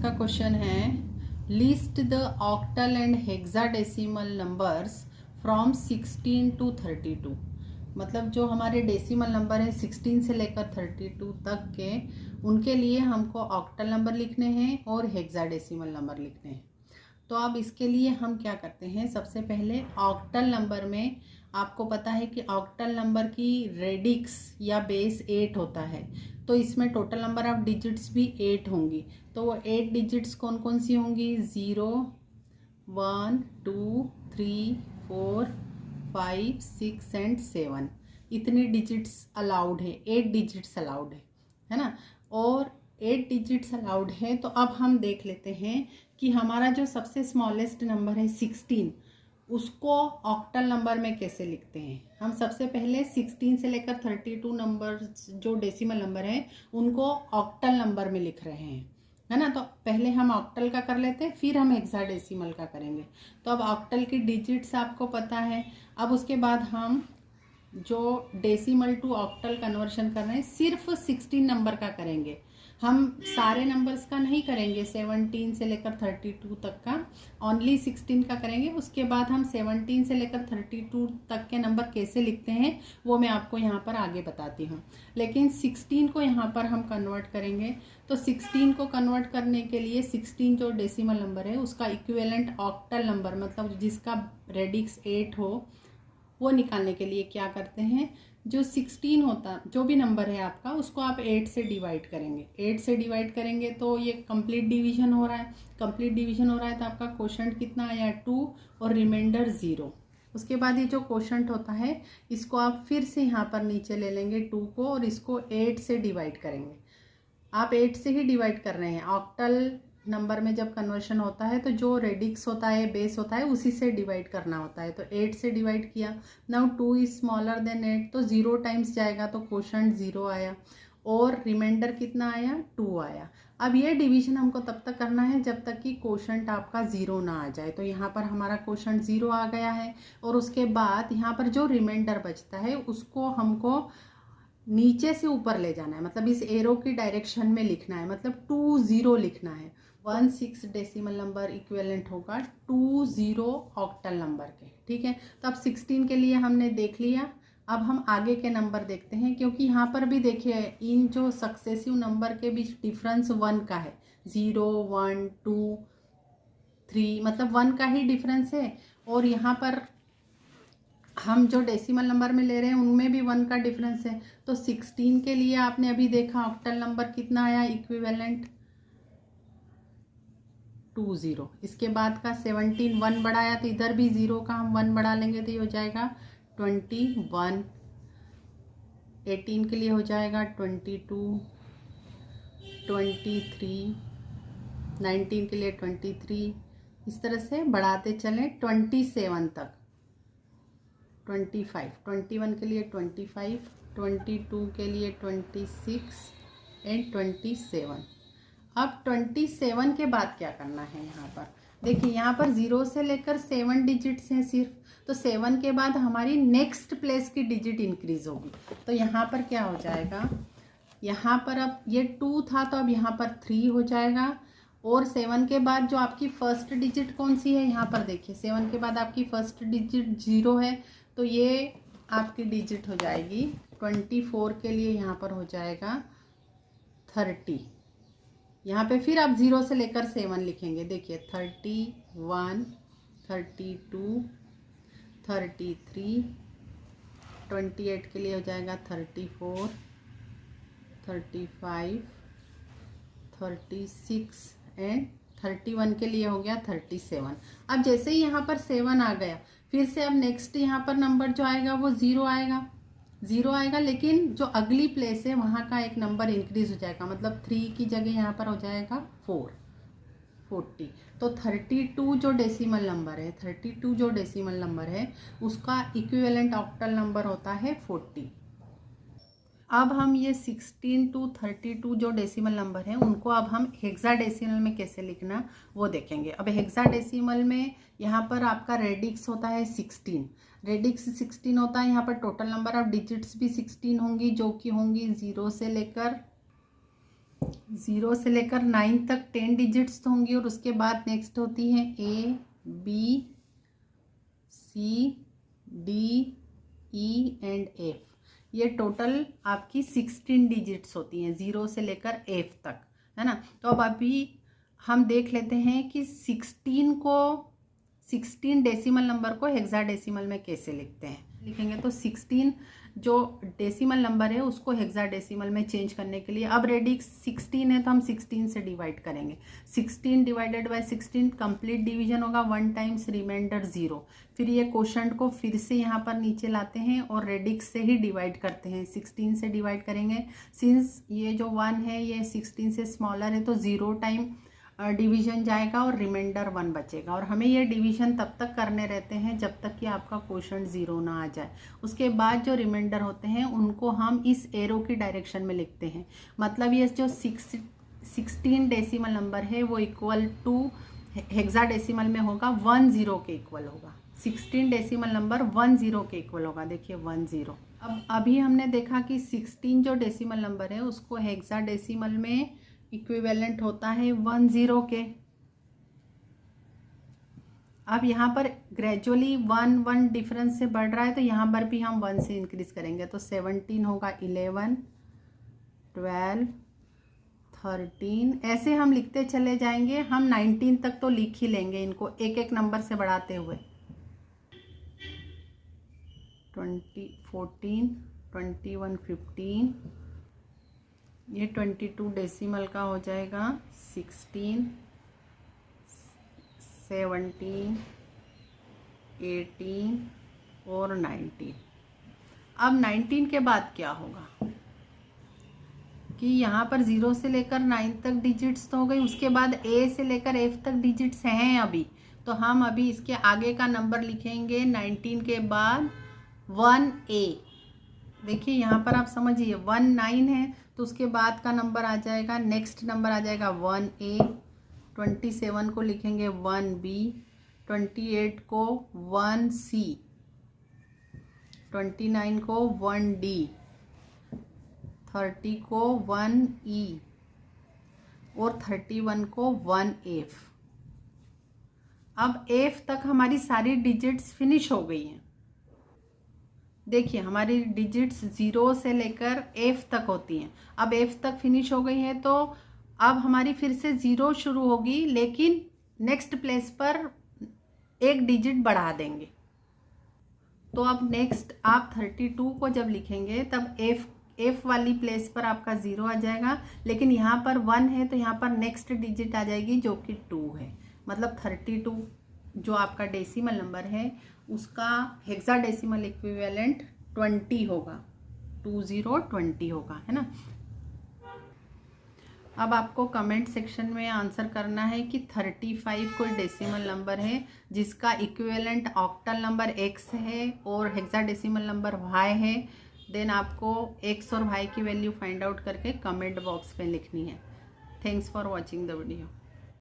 का क्वेश्चन है list the octal and hexadecimal numbers from 16 to 32। मतलब जो हमारे डेसिमल नंबर है 16 से लेकर 32 तक के, उनके लिए हमको ऑक्टल नंबर लिखने हैं और हेक्साडेसिमल नंबर लिखने हैं। तो अब इसके लिए हम क्या करते हैं, सबसे पहले ऑक्टल नंबर में आपको पता है कि ऑक्टल नंबर की रेडिक्स या बेस 8 होता है, तो इसमें टोटल नंबर ऑफ डिजिट्स भी 8 होंगी। तो वो 8 डिजिट्स कौन कौन सी होंगी? 0, 1, 2, 3, 4, 5, 6 एंड 7। इतनी डिजिट्स अलाउड है, 8 डिजिट्स अलाउड है ना। और 8 डिजिट्स अलाउड है। तो अब हम देख लेते हैं कि हमारा जो सबसे स्मॉलेस्ट नंबर है 16, उसको ऑक्टल नंबर में कैसे लिखते हैं। हम सबसे पहले 16 से लेकर 32 नंबर जो डेसिमल नंबर है उनको ऑक्टल नंबर में लिख रहे हैं, है ना। तो पहले हम ऑक्टल का कर लेते हैं, फिर हम हेक्साडेसिमल का करेंगे। तो अब ऑक्टल की डिजिट्स आपको पता है। अब उसके बाद हम जो डेसिमल टू ऑक्टल कन्वर्शन कर रहे हैं सिर्फ 16 नंबर का करेंगे, हम सारे नंबर्स का नहीं करेंगे। 17 से लेकर 32 तक का ओनली 16 का करेंगे। उसके बाद हम 17 से लेकर 32 तक के नंबर कैसे लिखते हैं वो मैं आपको यहाँ पर आगे बताती हूँ। लेकिन 16 को यहाँ पर हम कन्वर्ट करेंगे। तो 16 को कन्वर्ट करने के लिए 16 जो डेसिमल नंबर है उसका इक्विवेलेंट ऑक्टल नंबर, मतलब जिसका रेडिक्स 8 हो, वो निकालने के लिए क्या करते हैं, जो 16 होता, जो भी नंबर है आपका, उसको आप 8 से डिवाइड करेंगे। 8 से डिवाइड करेंगे तो ये कंप्लीट डिवीजन हो रहा है। कंप्लीट डिवीजन हो रहा है तो आपका क्वोशंट कितना आया? 2 और रिमाइंडर 0। उसके बाद ये जो क्वोशंट होता है इसको आप फिर से यहाँ पर नीचे ले लेंगे 2 को, और इसको 8 से डिवाइड करेंगे। आप 8 से ही डिवाइड कर रहे हैं। ऑक्टल नंबर में जब कन्वर्शन होता है तो जो रेडिक्स होता है, बेस होता है, उसी से डिवाइड करना होता है। तो 8 से डिवाइड किया। नाउ 2 इज स्मॉलर देन 8, तो 0 टाइम्स जाएगा तो क्वोशंट 0 आया, और रिमाइंडर कितना आया? 2 आया। अब ये डिवीजन हमको तब तक करना है जब तक कि क्वोशंट आपका 0 ना आ जाए। तो यहाँ पर हमारा क्वोशंट 0 आ गया है, और उसके बाद यहाँ पर जो रिमाइंडर बचता है उसको हमको नीचे से ऊपर ले जाना है, मतलब इस एरो की डायरेक्शन में लिखना है, मतलब 20 लिखना है। 16 डेसिमल नंबर इक्विवेलेंट होगा 20 ऑक्टल नंबर के, ठीक है। तो अब 16 के लिए हमने देख लिया। अब हम आगे के नंबर देखते हैं, क्योंकि यहाँ पर भी देखिए इन जो सक्सेसिव नंबर के बीच डिफरेंस 1 का है। 0, 1, 2, 3, मतलब 1 का ही डिफरेंस है। और यहाँ पर हम जो डेसिमल नंबर में ले रहे हैं उनमें भी 1 का डिफरेंस है। तो 16 के लिए आपने अभी देखा ऑक्टल नंबर कितना आया इक्विवेलेंट? 20। इसके बाद का 17 1 बढ़ाया तो इधर भी 0 का हम 1 बढ़ा लेंगे तो ये हो जाएगा 21। 18 के लिए हो जाएगा 22, 23, 19 के लिए 23। इस तरह से बढ़ाते चलें 27 तक। 25, 21 के लिए 25, 22 के लिए 26 एंड 27। अब 27 के बाद क्या करना है? यहाँ पर देखिए, यहाँ पर 0 से लेकर 7 डिजिट्स हैं सिर्फ। तो 7 के बाद हमारी नेक्स्ट प्लेस की डिजिट इंक्रीज होगी। तो यहाँ पर क्या हो जाएगा, यहाँ पर अब ये 2 था तो अब यहाँ पर 3 हो जाएगा। और 7 के बाद जो आपकी फर्स्ट डिजिट कौन सी है, यहाँ पर देखिए 7 के बाद आपकी फर्स्ट डिजिट 0 है, तो ये आपकी डिजिट हो जाएगी 24 के लिए यहाँ पर हो जाएगा 30। यहाँ पे फिर आप 0 से लेकर 7 लिखेंगे। देखिए 31, 32, 33, 28 के लिए हो जाएगा 34, 35, 36 एंड 31 के लिए हो गया 37। अब जैसे ही यहाँ पर 7 आ गया, फिर से अब नेक्स्ट यहाँ पर नंबर जो आएगा वो 0 आएगा। 0 आएगा, लेकिन जो अगली प्लेस है वहाँ का एक नंबर इंक्रीज हो जाएगा, मतलब 3 की जगह यहाँ पर हो जाएगा 40। तो 32 जो डेसिमल नंबर है, 32 जो डेसिमल नंबर है उसका इक्विवेलेंट ऑक्टल नंबर होता है 40। अब हम ये 16 टू 32 जो डेसिमल नंबर है उनको अब हम हेक्साडेसिमल में कैसे लिखना वो देखेंगे। अब हेक्साडेसिमल में यहाँ पर आपका रेडिक्स होता है 16, रेडिक्स 16 होता है। यहाँ पर टोटल नंबर ऑफ डिजिट्स भी 16 होंगी, जो कि होंगी 0 से लेकर 0 से लेकर 9 तक 10 डिजिट्स तो होंगी और उसके बाद नेक्स्ट होती हैं A, B, C, D, E and F। ये टोटल आपकी 16 डिजिट्स होती हैं 0 से लेकर F तक, है ना। तो अब अभी हम देख लेते हैं कि 16 डेसिमल नंबर को हेक्साडेसिमल में कैसे लिखते हैं। लिखेंगे तो 16 जो डेसिमल नंबर है उसको हेक्साडेसिमल में चेंज करने के लिए, अब रेडिक्स 16 है तो हम 16 से डिवाइड करेंगे। 16 डिवाइडेड बाय 16 कंप्लीट डिवीजन होगा, 1 टाइम्स रिमाइंडर 0। फिर ये क्वोशंट को फिर से यहाँ पर नीचे लाते हैं और रेडिक्स से ही डिवाइड करते हैं। 16 से डिवाइड करेंगे, सिंस ये जो 1 है ये 16 से स्मॉलर है तो 0 टाइम डिवीजन जाएगा और रिमाइंडर 1 बचेगा। और हमें ये डिवीजन तब तक करने रहते हैं जब तक कि आपका क्वोशंट 0 ना आ जाए। उसके बाद जो रिमाइंडर होते हैं उनको हम इस एरो की डायरेक्शन में लिखते हैं। मतलब ये जो 16 डेसिमल नंबर है वो इक्वल टू हेक्साडेसिमल में होगा 10 के इक्वल होगा। 16 डेसिमल नंबर 10 के इक्वल होगा। देखिए 10। अब अभी हमने देखा कि 16 जो डेसिमल नंबर है उसको हेक्साडेसिमल में इक्विवेलेंट होता है 10 के। अब यहाँ पर ग्रेजुअली 1 डिफरेंस से बढ़ रहा है तो यहाँ पर भी हम 1 से इंक्रीज करेंगे तो 17 होगा, 11, 12, 13, ऐसे हम लिखते चले जाएंगे। हम 19 तक तो लिख ही लेंगे इनको एक एक नंबर से बढ़ाते हुए। 20, 14, 21, 15, ये 22 डेसिमल का हो जाएगा, 16, 17, 18 और 19। अब 19 के बाद क्या होगा कि यहाँ पर 0 से लेकर 9 तक डिजिट्स तो हो गई, उसके बाद A से लेकर F तक डिजिट्स हैं अभी, तो हम अभी इसके आगे का नंबर लिखेंगे 19 के बाद 1A। देखिए यहाँ पर आप समझिए 19 है तो उसके बाद का नंबर आ जाएगा, नेक्स्ट नंबर आ जाएगा 1A। 27 को लिखेंगे 1B, 28 को 1C, 29 को 1D, 30 को 1E और 31 को 1F। अब F तक हमारी सारी डिजिट्स फिनिश हो गई हैं। देखिए हमारी डिजिट्स 0 से लेकर F तक होती हैं। अब F तक फिनिश हो गई है तो अब हमारी फिर से 0 शुरू होगी, लेकिन नेक्स्ट प्लेस पर एक डिजिट बढ़ा देंगे। तो अब नेक्स्ट आप 32 को जब लिखेंगे तब F वाली प्लेस पर आपका 0 आ जाएगा, लेकिन यहाँ पर 1 है तो यहाँ पर नेक्स्ट डिजिट आ जाएगी जो कि 2 है। मतलब 32 जो आपका डेसिमल नंबर है उसका हेक्साडेसिमल इक्विवेलेंट 20 होगा, 20 होगा, है ना। अब आपको कमेंट सेक्शन में आंसर करना है कि 35 कोई डेसिमल नंबर है जिसका इक्विवेलेंट ऑक्टल नंबर x है और हेक्साडेसिमल नंबर y है। देन आपको x और y की वैल्यू फाइंड आउट करके कमेंट बॉक्स में लिखनी है। Thanks for watching the video.